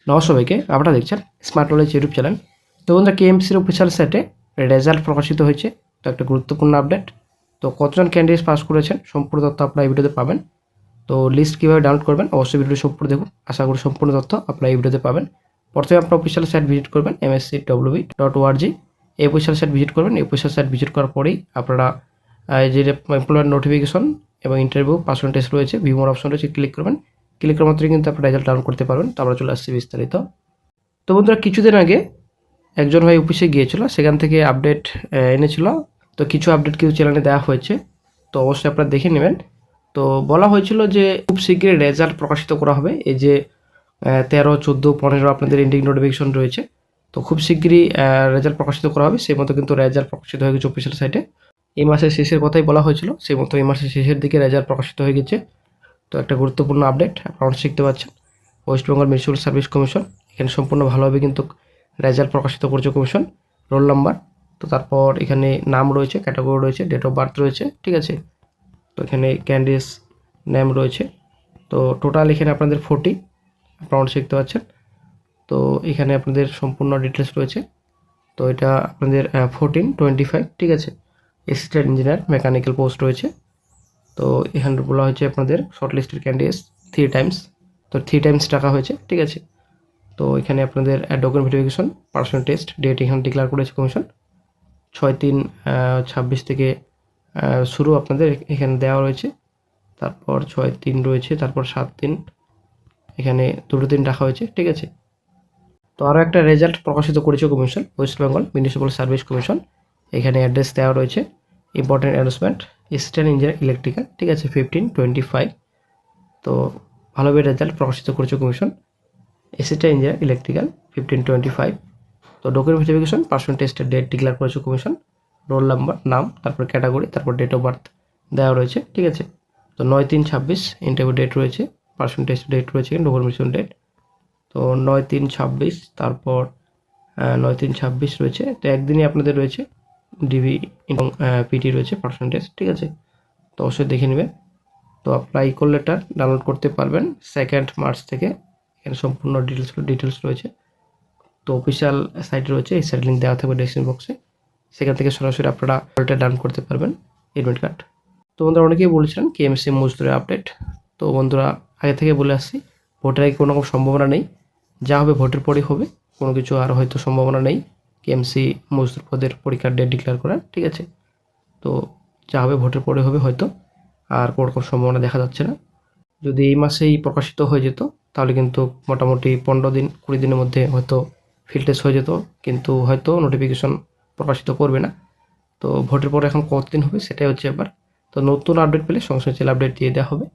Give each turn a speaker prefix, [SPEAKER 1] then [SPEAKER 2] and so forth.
[SPEAKER 1] নমস্কার সবাইকে, আপনারা দেখছেন স্মার্ট নলেজ ইউটিউব চ্যানেল। তো বন্ধুরা, কেএমসির অফিসিয়াল সাইটে রেজাল্ট প্রকাশিত হয়েছে। তো একটা গুরুত্বপূর্ণ আপডেট। তো কতজন ক্যান্ডিডেট পাস করেছেন সম্পূর্ণ তথ্য আপনারা এই ভিডিওতে পাবেন। তো লিস্ট কীভাবে ডাউনলোড করবেন অবশ্যই ভিডিও সম্পূর্ণ দেখুন। আশা করি সম্পূর্ণ তথ্য আপনারা এই ভিডিওতে পাবেন। প্রথমে আপনার অফিসিয়াল সাইট ভিজিট করবেন mscwb.org। এই অফিসিয়াল সাইট ভিজিট করবেন। এই অফিসিয়াল সাইট ভিজিট করার পরেই আপনারা এই যে এমপ্লয়ার নোটিফিকেশন এবং ইন্টারভিউ পার্সোনাল টেস্ট রয়েছে, ভিউ মোর অপশন রয়েছে, ক্লিক করবেন। ক্লিক করার মাত্রই কিন্তু আপনারা রেজাল্ট ডাউনলোড করতে পারবেন। তো আমরা চলে আসছি বিস্তারিত। তো বন্ধুরা, কিছুদিন আগে একজন ভাই অফিসে গিয়েছিল, সেখান থেকে আপডেট এনেছিল। তো কিছু আপডেট কিছু চ্যানেলে দেওয়া হয়েছে, তো অবশ্যই আপনারা দেখে নেবেন। তো বলা হয়েছিল যে খুব শীঘ্রই রেজাল্ট প্রকাশিত করা হবে। এই যে 13, 14, 15 আপনাদের ইন্ডিং নোটিফিকেশন রয়েছে, তো খুব শীঘ্রই রেজাল্ট প্রকাশিত করা হবে। সেই মতো কিন্তু রেজাল্ট প্রকাশিত হয়ে গেছে অফিসিয়াল সাইটে। এই মাসের শেষের কথাই বলা হয়েছিল, সেই মতো এই মাসের শেষের দিকে রেজাল্ট প্রকাশিত হয়ে গেছে। তো একটা গুরুত্বপূর্ণ আপডেট আপনারা শিখতে পাচ্ছেন। West Bengal municipal service commission এখানে সম্পূর্ণ ভালোভাবে কিন্তু রেজাল্ট প্রকাশিত করছে কমিশন। রোল নাম্বার, তো তারপর এখানে নাম রয়েছে, ক্যাটাগরি রয়েছে, ডেট অফ বার্থ রয়েছে, ঠিক আছে। তো এখানে ক্যান্ডিডেটস নেম রয়েছে। তো টোটাল এখানে আপনাদের 40 আপনারা শিখতে পাচ্ছেন। তো এখানে আপনাদের সম্পূর্ণ ডিটেলস রয়েছে। তো এটা আপনাদের 1425, ঠিক আছে। অ্যাসিস্ট্যান্ট ইঞ্জিনিয়ার মেকানিক্যাল পোস্ট রয়েছে। তো এখানে বলা হয়েছে আপনাদের শর্ট লিস্টেড ক্যান্ডিডেটস 3 টাইমস, তো 3 টাইমস টাকা হয়েছে, ঠিক আছে। তো এখানে আপনাদের document verification, personal test date এখানে ডিক্লেয়ার করেছে কমিশন। 6/3/26 থেকে শুরু আপনাদের এখানে দেওয়া রয়েছে। তারপর 6/3 রয়েছে, তারপর 7 দিন, এখানে 2 দিন রাখা হয়েছে, ঠিক আছে। তো আরও একটা রেজাল্ট প্রকাশিত করেছে commission, West Bengal municipal service commission. এখানে অ্যাড্রেস দেওয়া রয়েছে, important announcement, assistant engineer electrical, ঠিক আছে, 15/25। তো ভালোভাবে রেজাল্ট প্রকাশিত করেছে কমিশন। Assistant engineer electrical 15/25। তো ডকুমেন্ট ভেরিফিকেশন, পার্সোনাল টেস্টের ডেট ডিক্লেয়ার করেছে কমিশন। রোল নাম্বার, নাম, তারপর ক্যাটাগরি, তারপর ডেট অফ বার্থ দেওয়া রয়েছে, ঠিক আছে। তো 9/3/26 ইন্টারভিউ ডেট রয়েছে, পার্সোনাল টেস্ট ডেট রয়েছে, ডকুমেন্টেশন ডেট। তো 9/3/26, তারপর 9/3/26 রয়েছে। তো একদিনই আপনাদের রয়েছে ডিভি এবং পিটি রয়েছে, পার্সোনাল টেস্ট, ঠিক আছে। তো অবশ্যই দেখে নেবেন। তো অ্যাপ্লাই কল লেটার ডাউনলোড করতে পারবেন 2 মার্চ থেকে। এখানে সম্পূর্ণ ডিটেলস রয়েছে। তো অফিসিয়াল সাইট রয়েছে, এই সাইট লিঙ্ক দেওয়া থাকবে ডেসক্রিপশন বক্সে, সেখান থেকে সরাসরি আপনারা কলটা ডাউনলোড করতে পারবেন এডমিট কার্ড। তো বন্ধুরা, অনেকেই বলেছিলেন কেএমসি মজদুরের আপডেট। তো বন্ধুরা, আগে থেকে বলে আসছি, ভোটের আগে কোনো রকম সম্ভাবনা নেই, যা হবে ভোটের পরেই হবে। কোনো কিছু আর হয়তো সম্ভাবনা নেই কেএমসি মজদুর পদের পরীক্ষার ডেট ডিক্লেয়ার করার, ঠিক আছে। তো যা হবে ভোটের পরে হবে হয়তো, আর কোনো রকম সম্ভাবনা দেখা যাচ্ছে না। যদি এই মাসেই প্রকাশিত হয়ে যেত তাহলে কিন্তু মোটামুটি 15-20 দিনের মধ্যে হয়তো ফিল্ড টেস্ট হয়ে যেত, কিন্তু হয়তো নোটিফিকেশন প্রকাশিত করবে না। তো ভোটের পরে এখন কতদিন হবে সেটাই হচ্ছে ব্যাপার। তো নতুন আপডেট পেলে সঙ্গে সঙ্গে আপডেট দিয়ে দেওয়া হবে।